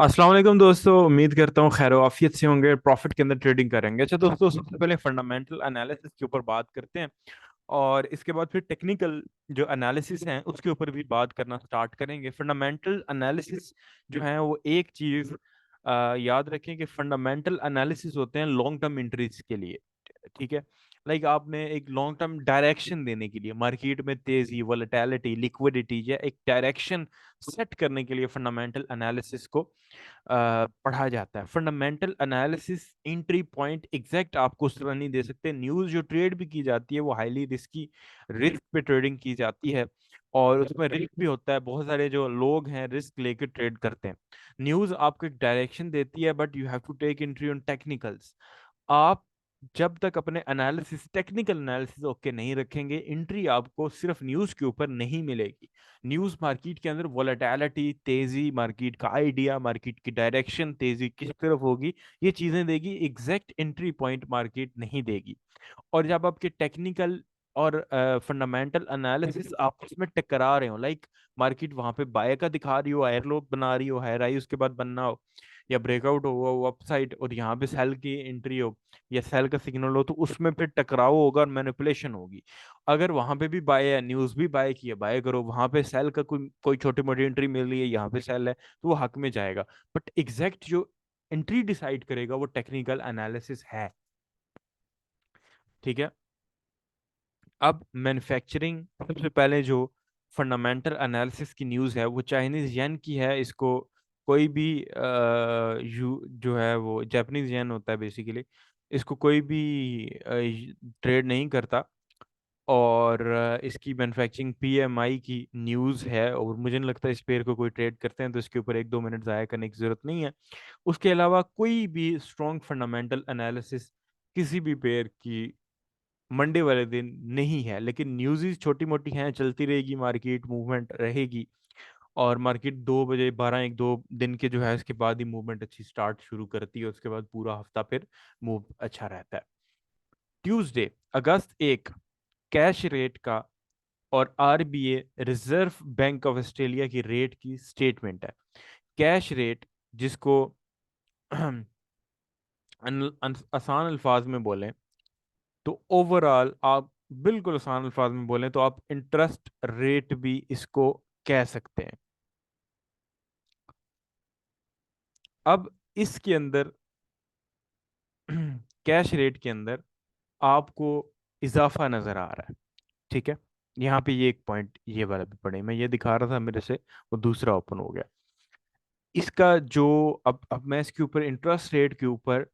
अस्सलाम वालेकुम दोस्तों, उम्मीद करता हूँ खैर आफियत से होंगे, प्रॉफिट के अंदर ट्रेडिंग करेंगे। अच्छा दोस्तों, सबसे पहले फंडामेंटल एनालिसिस के ऊपर बात करते हैं और इसके बाद फिर टेक्निकल जो एनालिसिस हैं उसके ऊपर भी बात करना स्टार्ट करेंगे। फंडामेंटल एनालिसिस जो है वो एक चीज याद रखें कि फंडामेंटल एनालिसिस होते हैं लॉन्ग टर्म एंट्रीज के लिए। ठीक है, लाइक आपने एक लॉन्ग टर्म डायरेक्शन देने के लिए मार्केट में तेजी, वोलेटिलिटी, लिक्विडिटी या एक डायरेक्शन सेट करने के लिए फंडामेंटल एनालिसिस को पढ़ा जाता है। Fundamental analysis entry point exact आपको उस तरह नहीं दे सकते। न्यूज़ जो ट्रेड भी की जाती है वो हाईली रिस्की, रिस्क पे ट्रेडिंग की जाती है और उसमें रिस्क भी होता है। बहुत सारे जो लोग हैं रिस्क लेके ट्रेड करते हैं। न्यूज़ आपको एक डायरेक्शन देती है but you have to take entry on technicals. आप जब तक अपने एनालिसिस, टेक्निकल एनालिसिस ओके नहीं रखेंगे, एंट्री आपको सिर्फ न्यूज़ के ऊपर नहीं मिलेगी। न्यूज़ मार्केट के अंदर वोलेटिलिटी, तेजी, मार्केट का आइडिया, मार्केट की डायरेक्शन, तेजी किस तरफ होगी, ये चीजें देगी। एग्जैक्ट एंट्री पॉइंट मार्केट नहीं देगी। और जब आपके टेक्निकल और फंडामेंटल एनालिसिस आप उसमें टकरा रहे हो, लाइक मार्केट वहां पे बाय का दिखा रही हो, हायर लो बना रही हो, हायर हाई उसके बाद बनना हो, या ब्रेकआउट हो अपसाइड और यहाँ पे सेल की एंट्री हो या सेल का सिग्नल हो, तो उसमें फिर टकराव होगा और मैनिपुलेशन होगी। अगर वहां पे भी बाय है, न्यूज भी बाय की है, बाय करो, वहां पे सेल का कोई कोई छोटी मोटी एंट्री मिल रही है, यहाँ पे सेल है, तो वो हक में जाएगा। बट एग्जैक्ट जो एंट्री डिसाइड करेगा वो टेक्निकल एनालिसिस है। ठीक है। अब मैन्युफैक्चरिंग, सबसे पहले जो फंडामेंटल एनालिसिस की न्यूज़ है वो चाइनीज येन की है। इसको कोई भी जो है वो जापानीज येन होता है बेसिकली, इसको कोई भी ट्रेड नहीं करता। और इसकी मैन्युफैक्चरिंग पीएमआई की न्यूज़ है और मुझे नहीं लगता इस पेयर को कोई ट्रेड करते हैं, तो इसके ऊपर एक दो मिनट ज़ाया करने की ज़रूरत नहीं है। उसके अलावा कोई भी स्ट्रॉन्ग फंडामेंटल एनालिसिस किसी भी पेयर की मंडे वाले दिन नहीं है, लेकिन न्यूज़ छोटी मोटी हैं, चलती रहेगी, मार्केट मूवमेंट रहेगी। और मार्केट 2 बजे 12 1 2 दिन के जो है इसके बाद ही मूवमेंट अच्छी स्टार्ट शुरू करती है, उसके बाद पूरा हफ्ता फिर मूव अच्छा रहता है। ट्यूसडे अगस्त 1, कैश रेट का और RBA reserve bank of Australia की रेट की स्टेटमेंट है। कैश रेट, जिसको आसान अल्फाज में बोलें तो ओवरऑल, आप बिल्कुल आसान अल्फाज में बोलें तो आप इंटरेस्ट रेट भी इसको कह सकते हैं। अब इसके अंदर कैश रेट के अंदर आपको इजाफा नजर आ रहा है। ठीक है, यहाँ पे ये एक पॉइंट ये वाला भी पढ़े, मैं ये दिखा रहा था मेरे से, वो दूसरा ओपन हो गया। इसका जो अब मैं इसके ऊपर इंटरेस्ट रेट के ऊपर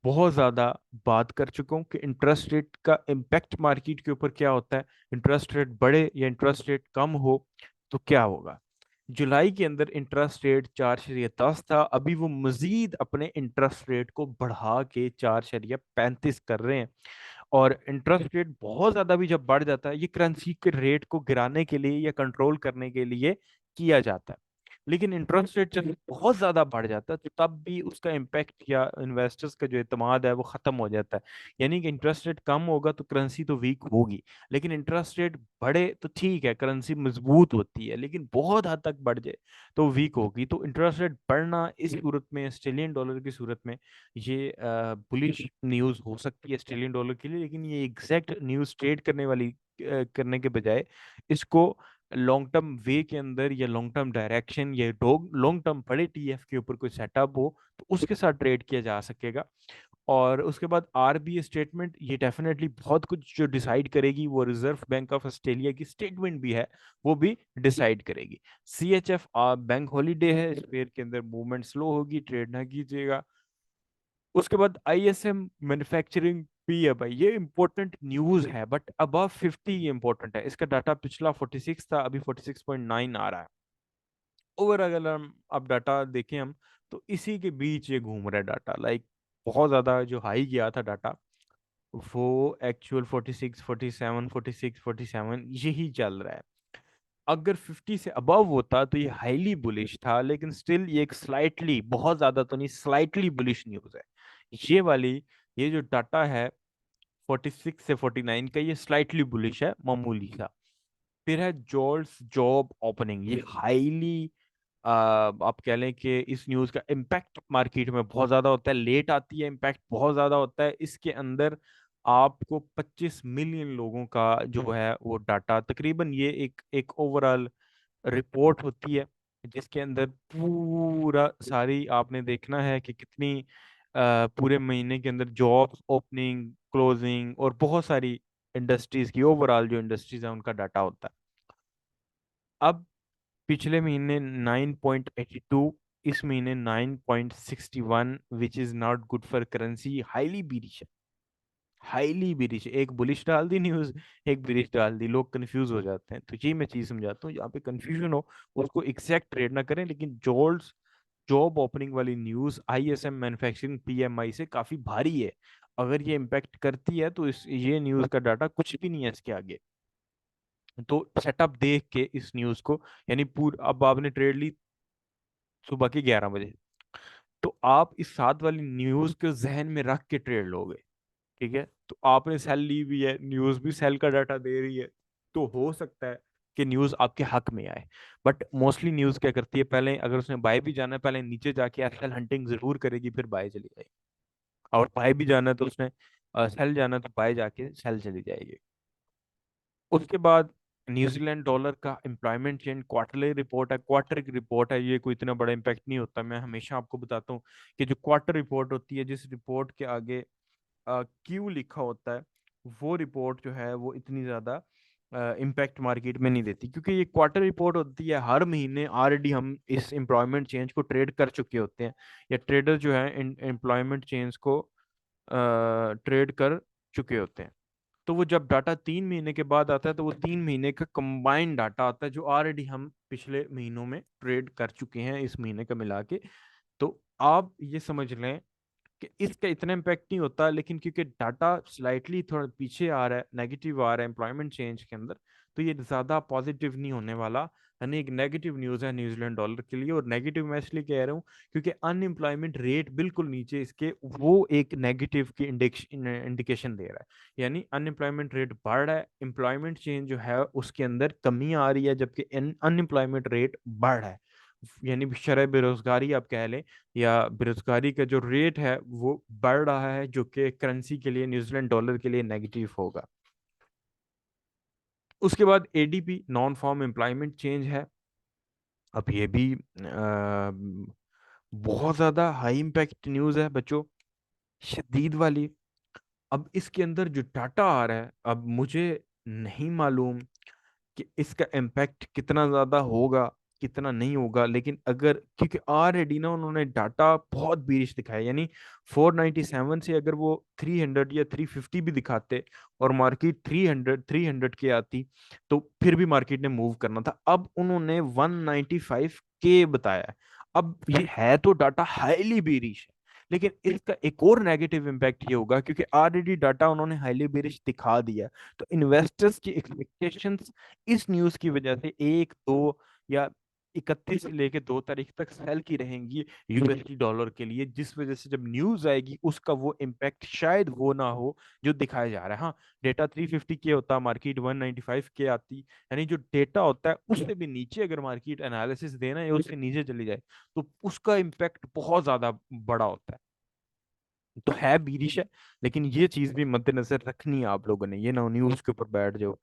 बहुत ज़्यादा बात कर चुका हूँ कि इंटरेस्ट रेट का इम्पैक्ट मार्केट के ऊपर क्या होता है। इंटरेस्ट रेट बढ़े या इंटरेस्ट रेट कम हो तो क्या होगा। जुलाई के अंदर इंटरेस्ट रेट 4.10 था, अभी वो मजीद अपने इंटरेस्ट रेट को बढ़ा के 4.35 कर रहे हैं। और इंटरेस्ट रेट बहुत ज़्यादा भी जब बढ़ जाता है, ये करेंसी के रेट को गिराने के लिए या कंट्रोल करने के लिए किया जाता है। लेकिन इंटरेस्ट रेट जब बहुत ज्यादा बढ़ जाता है तो तब भी उसका इम्पैक्ट या इन्वेस्टर्स का जो एतमाद है वो खत्म हो जाता है। यानी कि इंटरेस्ट रेट कम होगा तो करेंसी तो वीक होगी, लेकिन इंटरेस्ट रेट बढ़े तो ठीक है, करेंसी मजबूत होती है, लेकिन बहुत हद तक बढ़ जाए तो वीक होगी। तो इंटरेस्ट रेट बढ़ना इस सूरत में, ऑस्ट्रेलियन डॉलर की सूरत में, ये बुलिश न्यूज हो सकती है ऑस्ट्रेलियन डॉलर के लिए, लेकिन ये एग्जैक्ट न्यूज ट्रेड करने वाली करने के बजाय इसको लॉन्ग टर्म वे के अंदर या लॉन्ग टर्म डायरेक्शन या लॉन्ग टर्म बड़े टीएफ के ऊपर कोई सेटअप हो तो उसके साथ ट्रेड किया जा सकेगा। और उसके बाद आरबीआई स्टेटमेंट, ये डेफिनेटली बहुत कुछ जो डिसाइड करेगी, वो रिजर्व बैंक ऑफ ऑस्ट्रेलिया की स्टेटमेंट भी है, वो भी डिसाइड करेगी। सीएचएफ बैंक हॉलीडे है, इस पेयर के अंदर मूवमेंट स्लो होगी, ट्रेड ना कीजिएगा। उसके बाद आईएसएम मैन्युफैक्चरिंग पी है, भाई ये इंपॉर्टेंट न्यूज है, बट अबव 50 ये इंपॉर्टेंट है। इसका डाटा पिछला 46 था, अभी 46.9 आ रहा है। ओवर अगर हम अब डाटा देखें हम, तो इसी के बीच ये घूम रहा है डाटा, लाइक बहुत ज्यादा जो हाई गया था डाटा, वो एक्चुअल 46 47 46 47 यही चल रहा है। अगर 50 से अबव होता तो ये हाईली बुलिश था, लेकिन स्टिल ये एक स्लाइटली, बहुत ज्यादा तो नहीं, स्लाइटली बुलिश न्यूज है। ये वाली, ये जो डाटा है 46 से 49 का, ये स्लाइटली बुलिश है, मामूली सा। फिर है जॉल्स जॉब ओपनिंग, ये हाईली आप कह लें कि इस न्यूज़ का इम्पैक्ट मार्केट में बहुत ज़्यादा होता है, लेट आती है, इम्पैक्ट बहुत ज़्यादा होता है। इसके अंदर आपको 25 मिलियन लोगों का जो है वो डाटा तकरीबन, ये एक एक ओवरऑल रिपोर्ट होती है जिसके अंदर पूरा सारी आपने देखना है कि कितनी पूरे महीने के अंदर जॉब्स ओपनिंग क्लोजिंग और बहुत सारी इंडस्ट्रीज की, ओवरऑल जो इंडस्ट्रीज है उनका डाटा होता है। अब पिछले महीने 9.82, इस महीने 9.61, which is not good for currency, highly bearish है, हाईली बिरिश। एक बुलिश डाल दी न्यूज, एक बिरिश डाल दी, लोग कंफ्यूज हो जाते हैं। तो ये मैं चीज समझाता हूँ, यहाँ पे कंफ्यूजन हो उसको एग्जैक्ट ट्रेड ना करें। लेकिन जोल्स जॉब ओपनिंग वाली न्यूज आईएसएम मैन्युफैक्चरिंग पीएमआई से काफी भारी है, अगर ये इम्पैक्ट करती है तो इस ये न्यूज का डाटा कुछ भी नहीं है इसके आगे। तो सेटअप देख के इस न्यूज को, यानी पूरा, अब आपने ट्रेड ली सुबह के 11 बजे, तो आप इस साथ वाली न्यूज को जहन में रख के ट्रेड लोगे, ठीक है। तो आपने सेल ली हुई है, न्यूज भी सेल का डाटा दे रही है, तो हो सकता है कि न्यूज आपके हक में आए। बट मोस्टली न्यूज क्या करती है, पहले अगर उसने बाय भी जाना है पहले नीचे जाके एसएल हंटिंग जरूर करेगी, फिर बाय चली जाएगी। और बाय भी जाना है तो उसने सेल जाना है तो बाय जाके सेल चली जाएगी। उसके बाद न्यूजीलैंड डॉलर का एम्प्लॉयमेंट चेंज क्वार्टरली रिपोर्ट है, क्वार्टर की रिपोर्ट है, ये कोई इतना बड़ा इम्पैक्ट नहीं होता। मैं हमेशा आपको बताता हूँ कि जो क्वार्टर रिपोर्ट होती है, जिस रिपोर्ट के आगे क्यू लिखा होता है, वो रिपोर्ट जो है वो इतनी ज्यादा इम्पैक्ट मार्केट में नहीं देती, क्योंकि ये क्वार्टर रिपोर्ट होती है हर महीने। ऑलरेडी हम इस एम्प्लॉयमेंट चेंज को ट्रेड कर चुके होते हैं, या ट्रेडर जो है एम्प्लॉयमेंट चेंज को ट्रेड कर चुके होते हैं। तो वो जब डाटा 3 महीने के बाद आता है तो वो 3 महीने का कंबाइंड डाटा आता है, जो ऑलरेडी हम पिछले महीनों में ट्रेड कर चुके हैं इस महीने का मिला के। तो आप ये समझ लें कि इसका इतना इम्पैक्ट नहीं होता, लेकिन क्योंकि डाटा स्लाइटली थोड़ा पीछे आ रहा है, नेगेटिव आ रहा है एम्प्लॉयमेंट चेंज के अंदर, तो ये ज़्यादा पॉजिटिव नहीं होने वाला। यानी एक नेगेटिव न्यूज़ है न्यूजीलैंड डॉलर के लिए। और नेगेटिव मैं इसलिए कह रहा हूँ क्योंकि अनएम्प्लॉयमेंट रेट बिल्कुल नीचे इसके, वो एक नेगेटिव की इंडिकेशन दे रहा है। यानी अनएम्प्लॉयमेंट रेट बढ़ रहा है, एम्प्लॉयमेंट चेंज जो है उसके अंदर कमी आ रही है, जबकि अनएम्प्लॉयमेंट रेट बढ़ रहा है। यानी शरह बेरोजगारी आप कह लें, या बेरोजगारी का जो रेट है वो बढ़ रहा है, जो कि करेंसी के लिए, न्यूजीलैंड डॉलर के लिए नेगेटिव होगा। उसके बाद ADP non farm employment change है। अब ये भी बहुत ज्यादा हाई इम्पैक्ट न्यूज है बच्चों, शदीद वाली। अब इसके अंदर जो डाटा आ रहा है, अब मुझे नहीं मालूम कि इसका इम्पैक्ट कितना ज्यादा होगा कितना नहीं होगा, लेकिन अगर, क्योंकि ऑलरेडी ना उन्होंने डाटा बहुत बीरिश दिखाया, यानी 497 से अगर वो 300 या 350 भी दिखाते और मार्केट 300 के आती, तो फिर भी मार्केट ने मूव करना था। अब उन्होंने 195 के बताया है। अब ये है तो डाटा हाईली बीरिश है, लेकिन इसका एक और नेगेटिव इम्पैक्ट ये होगा क्योंकि ऑलरेडी डाटा उन्होंने हाईली बेरिश दिखा दिया। तो इन्वेस्टर्स की एक्सपेक्टेशंस इस न्यूज की वजह से 1, 2 या 31 से लेके 2 तारीख तक सेल की रहेंगी यूएसडी डॉलर के लिए, जिस वजह से जब न्यूज आएगी उसका वो इम्पैक्ट शायद वो ना हो जो दिखाया जा रहा है। हाँ, डेटा 350 के होता, मार्केट 195 के आती, यानी जो डेटा होता है उससे भी नीचे अगर मार्केट एनालिसिस देना है उससे नीचे चली जाए तो उसका इम्पैक्ट बहुत ज्यादा बड़ा होता है। तो है बीरिश है, लेकिन ये चीज भी मद्देनजर रखनी है आप लोगों ने, ये ना न्यूज के ऊपर बैठ जाओ।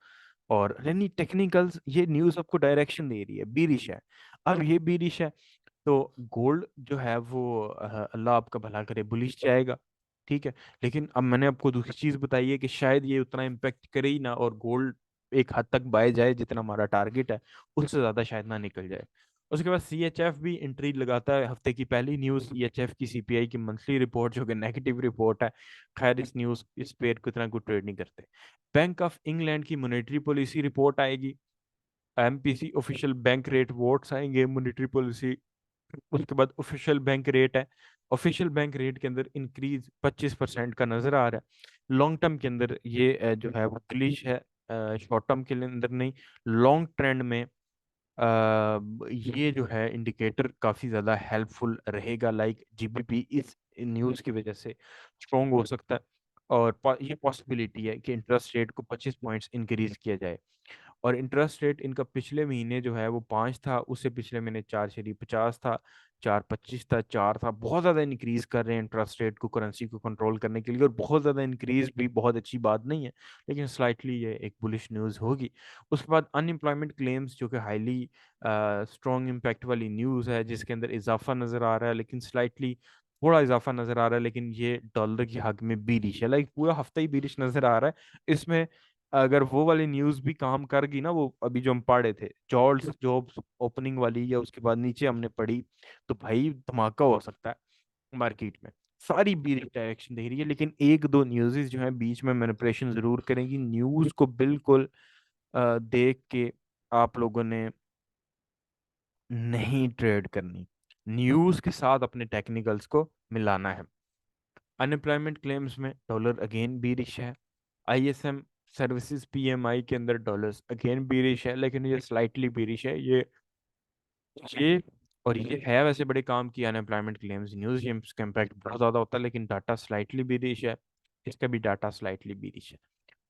और यानी टेक्निकल्स, ये न्यूज आपको डायरेक्शन दे रही है, बीरिश है। अब ये बीरिश है तो गोल्ड जो है वो अल्लाह आपका भला करे बुलिश जाएगा, ठीक है। लेकिन अब मैंने आपको दूसरी चीज बताई है कि शायद ये उतना इम्पेक्ट करे ही ना, और गोल्ड एक हद तक बाय जाए जितना हमारा टारगेट है, उससे ज्यादा शायद ना निकल जाए। उसके बाद सीएचएफ भी एंट्री लगाता है, हफ्ते की पहली न्यूज सीएचएफ की सीपीआई की मंथली रिपोर्ट जो कि नेगेटिव रिपोर्ट है। खैर इस न्यूज इस पेयर को इतना गुड ट्रेड नहीं करते। बैंक ऑफ इंग्लैंड की मॉनेटरी पॉलिसी रिपोर्ट आएगी, MPC official bank rate votes आएंगे, मॉनेटरी पॉलिसी। उसके बाद ऑफिशियल बैंक रेट है, ऑफिशियल बैंक रेट के अंदर इंक्रीज 25% का नजर आ रहा है। लॉन्ग टर्म के अंदर ये जो है वो क्लिश है, शॉर्ट टर्म के अंदर नहीं, लॉन्ग ट्रेंड में ये जो है इंडिकेटर काफी ज्यादा हेल्पफुल रहेगा। लाइक जीबीपी इस न्यूज की वजह से स्ट्रोंग हो सकता है, और ये पॉसिबिलिटी है कि इंटरेस्ट रेट को 25 पॉइंट्स इंक्रीज किया जाए। और इंटरेस्ट रेट इनका पिछले महीने जो है वो 5 था, उससे पिछले महीने 4.50 था, 4.25 था, 4 था। बहुत ज्यादा इंक्रीज कर रहे हैं इंटरेस्ट रेट को करेंसी को कंट्रोल करने के लिए, और बहुत ज्यादा इंक्रीज भी बहुत अच्छी बात नहीं है, लेकिन स्लाइटली ये एक बुलिश न्यूज होगी। उसके बाद अनएम्प्लॉयमेंट क्लेम्स, जो कि हाईली स्ट्रॉन्ग इम्पैक्ट वाली न्यूज है, जिसके अंदर इजाफा नजर आ रहा है, लेकिन स्लाइटली थोड़ा इजाफा नजर आ रहा है, लेकिन ये डॉलर की हक में बीरिश है, लाइक पूरा हफ्ता ही बीरिश नजर आ रहा है इसमें। अगर वो वाली न्यूज भी काम कर गई ना, वो अभी जो हम पढ़े थे जॉब्स जॉब्स ओपनिंग वाली, या उसके बाद नीचे हमने पढ़ी, तो भाई धमाका हो सकता है मार्केट में। सारी बीरिश डायरेक्शन दे रही है, लेकिन एक दो न्यूज़ जो है बीच में मैनिपुलेशन जरूर करेंगी। न्यूज को बिल्कुल देख के आप लोगों ने नहीं ट्रेड करनी, न्यूज के साथ अपने टेक्निकल्स को मिलाना है। अनएम्प्लॉयमेंट क्लेम्स में डॉलर अगेन बीरिश है। आईएसएम सर्विसेज पीएमआई के अंदर डॉलर्स अगेन बीरिश है, लेकिन ये स्लाइटली बीरिश है। ये और ये है वैसे बड़े काम की अनएम्प्लॉयमेंट क्लेम्स न्यूज, ये इसका इम्पैक्ट बहुत ज्यादा होता है, लेकिन डाटा स्लाइटली बीरिश है। इसका भी डाटा स्लाइटली बीरिश है।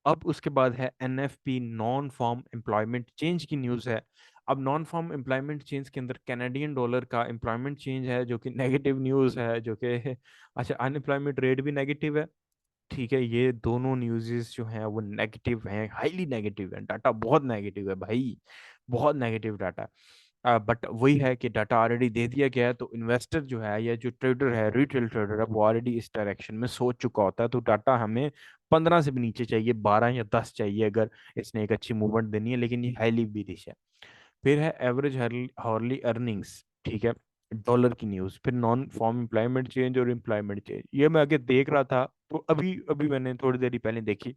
अब उसके बाद है NFP non farm employment change की न्यूज़ है। अब नॉन फॉर्म एम्प्लॉयमेंट चेंज के अंदर कैनेडियन डॉलर का एम्प्लॉयमेंट चेंज है, जो कि नेगेटिव न्यूज़ है, जो कि अच्छा अनएम्प्लॉयमेंट रेट भी नेगेटिव है। ठीक है, ये दोनों न्यूज़ेस जो हैं वो नेगेटिव हैं, हाईली नेगेटिव है, डाटा बहुत नेगेटिव है भाई, बहुत नेगेटिव डाटा। बट वही है कि डाटा ऑलरेडी दे दिया गया है, तो इन्वेस्टर जो है या जो ट्रेडर है, रिटेल ट्रेडर है, वो ऑलरेडी इस डायरेक्शन में सोच चुका होता है। तो डाटा हमें 15 से भी नीचे चाहिए, 12 या 10 चाहिए अगर इसने एक अच्छी मूवमेंट देनी है, लेकिन ये हाईली बीरिश है। फिर है एवरेज हॉर्ली अर्निंग्स, ठीक है, डॉलर की न्यूज़। फिर नॉन फॉर्म एम्प्लॉयमेंट चेंज और एम्प्लॉयमेंट चेंज, ये मैं आगे देख रहा था, तो अभी अभी मैंने थोड़ी देर पहले देखी।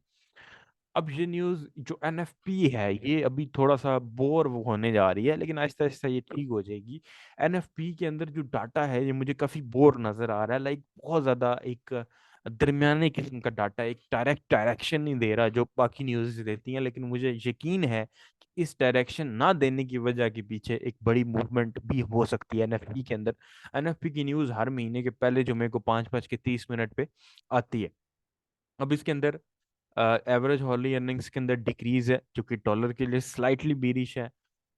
अब ये न्यूज़ जो एनएफपी है, ये अभी थोड़ा सा बोर वो होने जा रही है, लेकिन आहिस्ता आहिस्ता ये ठीक हो जाएगी। एनएफपी के अंदर जो डाटा है, ये मुझे काफी बोर नजर आ रहा है, लाइक बहुत ज्यादा एक दरमियाने किस्म का डाटा, एक डायरेक्ट डायरेक्शन नहीं दे रहा जो बाकी न्यूज़ देती हैं। लेकिन मुझे यकीन है कि इस डायरेक्शन ना देने की वजह के पीछे एक बड़ी मूवमेंट भी हो सकती है एनएफपी के अंदर। एनएफपी की न्यूज़ हर महीने के पहले जुमे को 5:30 पे आती है। अब इसके अंदर एवरेज हॉर्ली अर्निंग्स के अंदर डिक्रीज है, जो कि डॉलर के लिए स्लाइटली बीरिश है,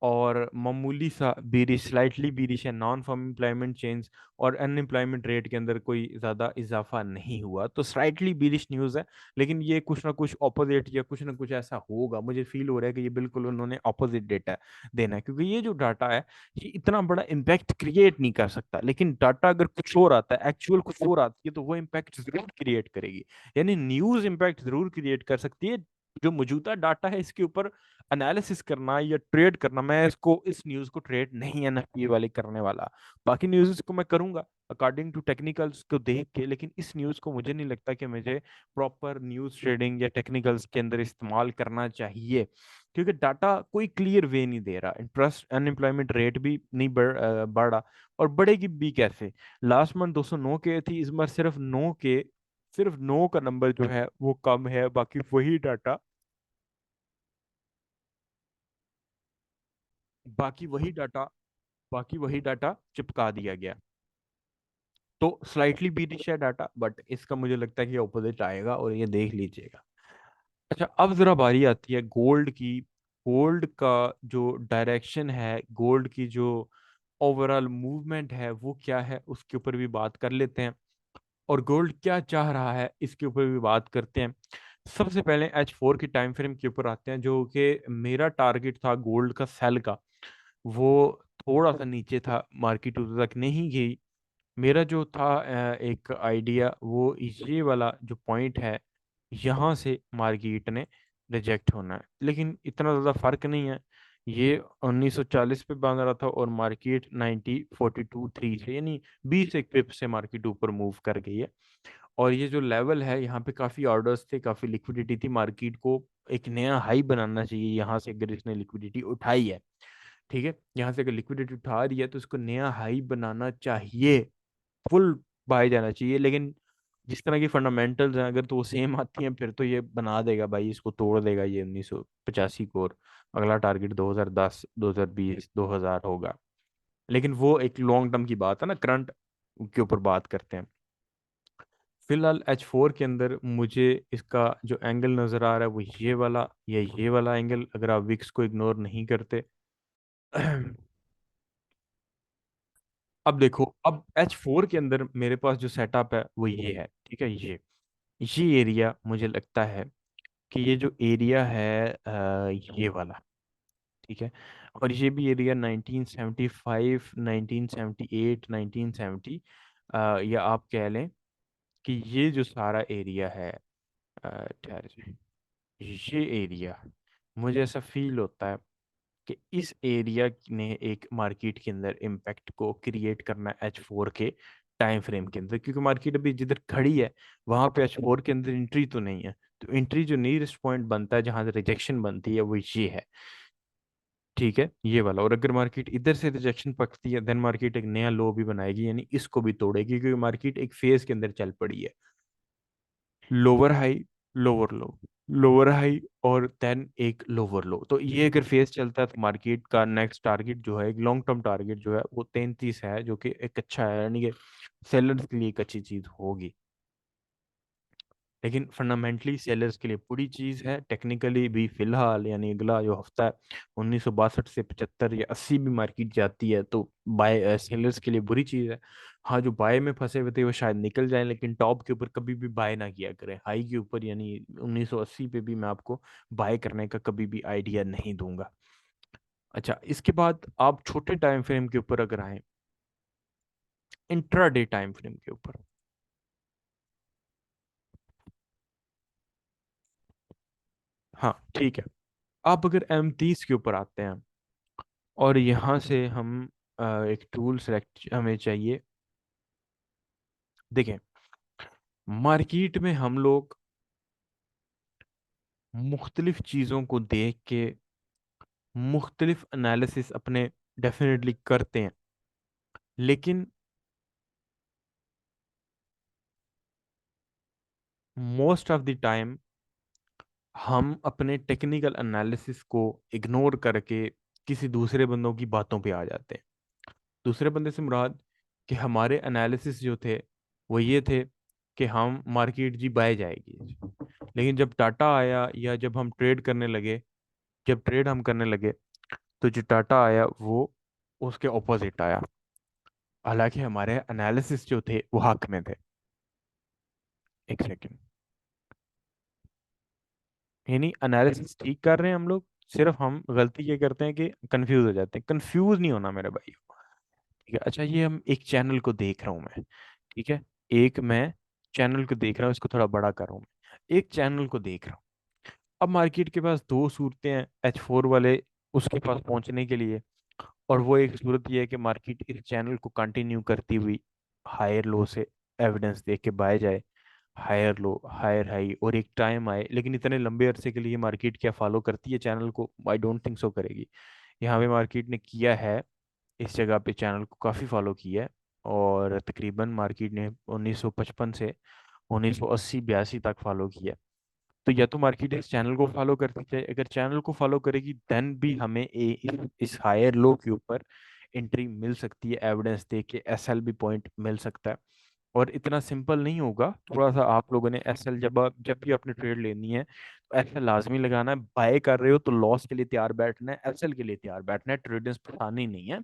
और मामूली सा बीरिश, स्लाइटली बीरिश है नॉन फॉर्म एम्प्लॉयमेंट चेंज। और अनएम्प्लॉयमेंट रेट के अंदर कोई ज़्यादा इजाफा नहीं हुआ, तो स्लाइटली बीरिश न्यूज़ है। लेकिन ये कुछ ना कुछ ऑपोजिट या कुछ ना कुछ ऐसा होगा, मुझे फील हो रहा है कि ये बिल्कुल उन्होंने ऑपोजिट डेटा देना है, क्योंकि ये जो डाटा है ये इतना बड़ा इम्पैक्ट क्रिएट नहीं कर सकता, लेकिन डाटा अगर कुछ और आता है, एक्चुअल कुछ और आती है, तो वो इम्पैक्ट जरूर क्रिएट करेगी। यानी न्यूज इम्पैक्ट जरूर क्रिएट कर सकती है। जो मौजूदा डाटा है इसके ऊपर एनालिसिस करना या ट्रेड करना, मैं इसको इस न्यूज को ट्रेड नहीं एनएफपी वाले करने वाला। बाकी न्यूज़ को मैं करूंगा अकॉर्डिंग टू टेक्निकल्स को देख के, लेकिन इस न्यूज को मुझे नहीं लगता कि मुझे प्रॉपर न्यूज ट्रेडिंग या टेक्निकल्स के अंदर इस्तेमाल करना चाहिए, क्योंकि डाटा कोई क्लियर वे नहीं दे रहा। इंटरेस्ट अनएम्प्लॉयमेंट रेट भी नहीं बढ़ा, और बढ़ेगी भी कैसे। लास्ट मंथ 209 के थी, इस बार सिर्फ 9 का नंबर जो है वो कम है, बाकी वही डाटा बाकी वही डाटा चिपका दिया गया। तो स्लाइटली बीटिश है डाटा, बट इसका मुझे लगता है कि ऑपोजिट आएगा, और ये देख लीजिएगा। अच्छा, अब जरा बारी आती है गोल्ड की। गोल्ड का जो डायरेक्शन है, गोल्ड की जो ओवरऑल मूवमेंट है वो क्या है, उसके ऊपर भी बात कर लेते हैं। और गोल्ड क्या चाह रहा है, इसके ऊपर भी बात करते हैं। सबसे पहले H4 की टाइम फ्रेम के ऊपर आते हैं, जो कि मेरा टारगेट था गोल्ड का सेल का, वो थोड़ा सा नीचे था, मार्केट उधर तक नहीं गई। मेरा जो था एक आइडिया, वो ये वाला जो पॉइंट है, यहाँ से मार्केट ने रिजेक्ट होना है, लेकिन इतना ज़्यादा फर्क नहीं है। ये 1940 पे बन रहा था, और मार्केट 9042 3 से, यानी 20 एक पिप से मार्केट ऊपर मूव कर गई है। और ये जो लेवल है, यहाँ पे काफ़ी ऑर्डर्स थे, काफ़ी लिक्विडिटी थी, मार्केट को एक नया हाई बनाना चाहिए यहाँ से, अगर इसने लिक्विडिटी उठाई है। ठीक है, यहाँ से अगर लिक्विडिटी उठा रही है तो इसको नया हाई बनाना चाहिए, फुल बाय जाना चाहिए। लेकिन जिस तरह की फंडामेंटल्स हैं, अगर तो वो सेम आती हैं, फिर तो ये बना देगा भाई, इसको तोड़ देगा ये 1985 को, और अगला टारगेट 2010 2020 2000 होगा। लेकिन वो एक लॉन्ग टर्म की बात है ना, करंट के ऊपर बात करते हैं। फिलहाल H4 के अंदर मुझे इसका जो एंगल नजर आ रहा है वो ये वाला या ये वाला एंगल, अगर आप विक्स को इग्नोर नहीं करते। अब देखो, अब H4 के अंदर मेरे पास जो सेटअप है वो ये है, ठीक है। ये एरिया मुझे लगता है कि ये जो एरिया है ये वाला, ठीक है। और ये भी एरिया 1975, 1978, 1970, या आप कह लें कि ये जो सारा एरिया है, ठहर जाए, ये एरिया, मुझे ऐसा फील होता है कि इस एरिया ने एक मार्केट के अंदर इम्पैक्ट को क्रिएट करना है H4 के टाइम फ्रेम के अंदर, क्योंकि मार्केट अभी जिधर खड़ी है वहां पे H4 के अंदर एंट्री तो नहीं है। तो एंट्री जो नियरेस्ट पॉइंट बनता है जहां से रिजेक्शन बनती है वो ये है, ठीक है, ये वाला। और अगर मार्केट इधर से रिजेक्शन पकड़ती है देन मार्केट एक नया लो भी बनाएगी, यानी इसको भी तोड़ेगी, क्योंकि मार्केट एक फेज के अंदर चल पड़ी है। लोअर हाई, लोअर लो, लोअर हाई, और देन एक लोअर लो। तो ये अगर फेस चलता है तो मार्केट का नेक्स्ट टारगेट जो है, एक लॉन्ग टर्म टारगेट जो है वो 33 है, जो कि एक अच्छा है, यानी कि सेलर्स के लिए एक अच्छी चीज होगी। लेकिन फंडामेंटली सेलर्स के लिए बुरी चीज है, टेक्निकली भी फिलहाल, यानी अगला जो हफ्ता है 1962 से 75 या 80 भी मार्केट जाती है तो बाय सेलर्स के लिए बुरी चीज है। हाँ, जो बाय में फंसे हुए थे वो शायद निकल जाए, लेकिन टॉप के ऊपर कभी भी बाय ना किया करें, हाई के ऊपर, यानी 1980 पे भी मैं आपको बाय करने का कभी भी आइडिया नहीं दूंगा। अच्छा, इसके बाद आप छोटे टाइम फ्रेम के ऊपर अगर आए, इंट्राडे टाइम फ्रेम के ऊपर। हाँ ठीक है, आप अगर M30 के ऊपर आते हैं और यहाँ से हम एक टूल सेलेक्ट हमें चाहिए। देखें, मार्केट में हम लोग मुख्तलिफ चीज़ों को देख के मुख्तलिफ एनालिसिस अपने डेफिनेटली करते हैं, लेकिन मोस्ट ऑफ द टाइम हम अपने टेक्निकल एनालिसिस को इग्नोर करके किसी दूसरे बंदों की बातों पे आ जाते हैं। दूसरे बंदे से मुराद कि हमारे एनालिसिस जो थे वो ये थे कि हम मार्केट जी बाय जाएगी, लेकिन जब टाटा आया या जब हम ट्रेड करने लगे, जब ट्रेड हम करने लगे तो जो टाटा आया वो उसके ऑपोजिट आया, हालांकि हमारे एनालिसिस जो थे वो हक में थे। एक सेकंड, यानी एनालिसिस ठीक कर रहे हैं हम लोग, सिर्फ हम गलती ये करते हैं कि कंफ्यूज हो जाते हैं। कंफ्यूज नहीं होना मेरे भाई, ठीक है। अच्छा, ये हम एक चैनल को देख रहा हूँ मैं, ठीक है, एक मैं चैनल को देख रहा हूँ, इसको थोड़ा बड़ा कर रहा हूँ मैं, एक चैनल को देख रहा हूँ। अब मार्केट के पास दो सूरतें हैं H4 वाले उसके पास पहुंचने के लिए, और वो एक सूरत ये है कि मार्केट इस चैनल को कंटिन्यू करती हुई हायर लो से एविडेंस देख के बाय जाए, हायर लो, हायर हाई, और एक टाइम आए। लेकिन इतने लंबे अरसे के लिए मार्केट क्या फॉलो करती है चैनल को? आई डोंट थिंक सो करेगी। यहाँ पे मार्केट ने किया है, इस जगह पे चैनल को काफ़ी फॉलो किया है, और तकरीबन मार्केट ने 1955 से 1980 82 तक फॉलो किया। तो या तो मार्केट इस चैनल को फॉलो करती है, अगर चैनल को फॉलो करेगी देन भी हमें इस हायर लो के ऊपर एंट्री मिल सकती है, एविडेंस देख के एसएल भी पॉइंट मिल सकता है। और इतना सिंपल नहीं होगा, थोड़ा सा आप लोगों ने एसएल जब भी अपनी ट्रेड लेनी है तो एसएल लाजमी लगाना है। बाय कर रहे हो तो लॉस के लिए तैयार बैठना है, एसएल के लिए तैयार बैठना है, ट्रेडर्स फंसानी नहीं है।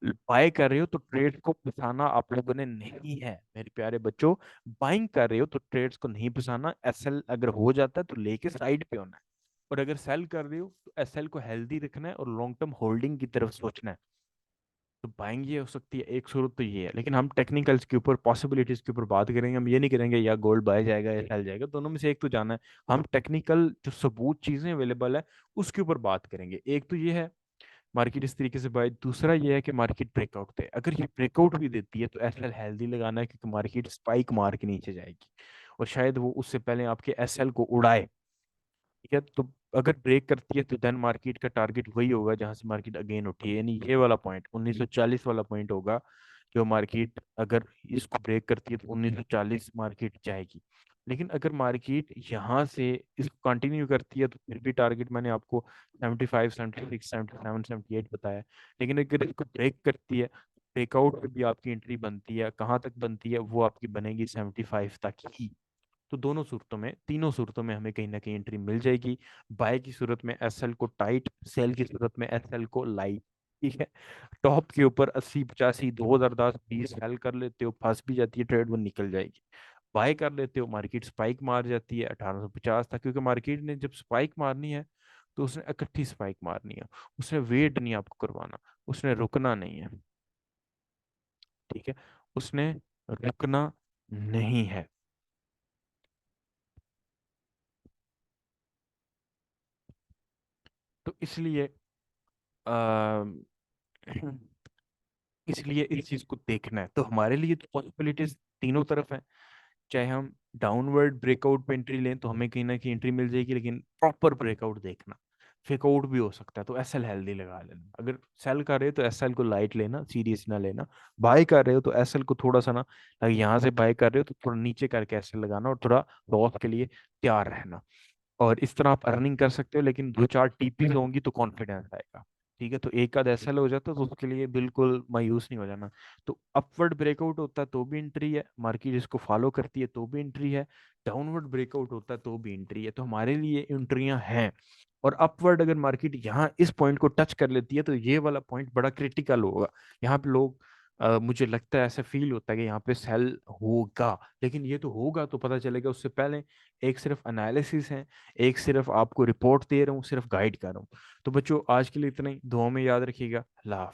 बाय कर रहे हो तो ट्रेड को फंसाना आप लोगों ने नहीं है मेरे प्यारे बच्चों। बाइंग कर रहे हो तो ट्रेड्स को नहीं फंसाना, एसएल अगर हो जाता है तो लेके साइड पे होना है। और अगर सेल कर रहे हो तो एसएल को हेल्दी रखना है और लॉन्ग टर्म होल्डिंग की तरफ सोचना है। तो बाइंग ये हो सकती है, एक सूरत तो ये है। लेकिन हम टेक्निकल्स के ऊपर, पॉसिबिलिटीज के ऊपर बात करेंगे, हम ये नहीं करेंगे या गोल्ड बाय जाएगा या सेल जाएगा, दोनों में से एक तो जाना है। हम टेक्निकल जो सबूत चीजें अवेलेबल है उसके ऊपर बात करेंगे। एक तो ये है मार्केट इस तरीके से बाय, दूसरा ये है कि मार्केट ब्रेकआउट दे। अगर ये ब्रेकआउट भी देती है तो एसएल हेल्दी लगाना है, क्योंकि मार्केट स्पाइक मार के नीचे जाएगी और शायद वो उससे पहले आपके एसएल को उड़ाए, ठीक है। तो अगर ब्रेक करती है तो देन मार्केट का टारगेट वही होगा जहां से मार्केट अगेन उठी है, यानी ये वाला पॉइंट 1940 वाला पॉइंट होगा। जो मार्केट अगर इसको ब्रेक करती है तो 1940 मार्केट जाएगी। लेकिन अगर मार्केट यहाँ से इसको कंटिन्यू करती है तो फिर भी टारगेट मैंने आपको 75, 76, 77, 78 बताया। लेकिन अगर इसको ब्रेक करती है ब्रेकआउट पे भी आपकी एंट्री बनती है, कहाँ तक बनती है, वो आपकी बनेगी 75 तक ही। तो दोनों सूरतों में, तीनों सूरतों में हमें कहीं ना कहीं एंट्री मिल जाएगी। बाय की सूरत में एसएल को टाइट, सेल की सूरत में एसएल को लाइट। ठीक है। टॉप के ऊपर 80 85 2010 20 सेल कर लेते हो, फंस भी जाती है ट्रेड, वो निकल जाएगी। बाय कर लेते हो, मार्केट स्पाइक मार जाती है 1850 तक, क्योंकि मार्केट ने जब स्पाइक मारनी है तो उसने इकट्ठी स्पाइक मारनी है। उसने वेट नहीं आपको करवाना, उसने रुकना नहीं है। ठीक है। उसने रुकना नहीं है। तो इसलिए आ, इसलिए इस चीज को देखना है। तो हमारे लिए तो पॉसिबिलिटीज तीनों तरफ है। चाहे हम डाउनवर्ड ब्रेकआउट पे एंट्री लें तो हमें कहीं ना कहीं एंट्री मिल जाएगी, लेकिन प्रॉपर ब्रेकआउट देखना। फेकआउट भी हो सकता है, तो एसएल हेल्दी लगा लेना। अगर सेल कर रहे हो तो एसएल को लाइट लेना, सीरियस ना लेना। बाय कर रहे हो तो एसएल को थोड़ा सा ना, अगर यहाँ से बाय कर रहे हो तो थोड़ा नीचे करके एसएल लगाना, और थोड़ा लॉस के लिए तैयार रहना। और इस तरह आप अर्निंग कर सकते हो, लेकिन दो चार टीपीज होंगी तो कॉन्फिडेंस आएगा। ठीक है। तो एक आध एसएल हो जाता है तो उसके लिए बिल्कुल मायूस नहीं हो जाना। तो अपवर्ड ब्रेकआउट होता है तो भी एंट्री है, मार्केट इसको फॉलो करती है तो भी एंट्री है। डाउनवर्ड ब्रेकआउट होता है तो भी एंट्री है। तो हमारे लिए एंट्रियां हैं। और अपवर्ड अगर मार्केट यहाँ इस पॉइंट को टच कर लेती है तो ये वाला पॉइंट बड़ा क्रिटिकल होगा। यहाँ पे लोग मुझे लगता है, ऐसा फील होता है कि यहाँ पे सेल होगा, लेकिन ये तो होगा तो पता चलेगा उससे पहले। एक सिर्फ एनालिसिस है, एक सिर्फ आपको रिपोर्ट दे रहा हूँ, सिर्फ गाइड कर रहा हूँ। तो बच्चों आज के लिए इतना ही, दुआ में याद रखिएगा। अल्लाह हाफ़िज़।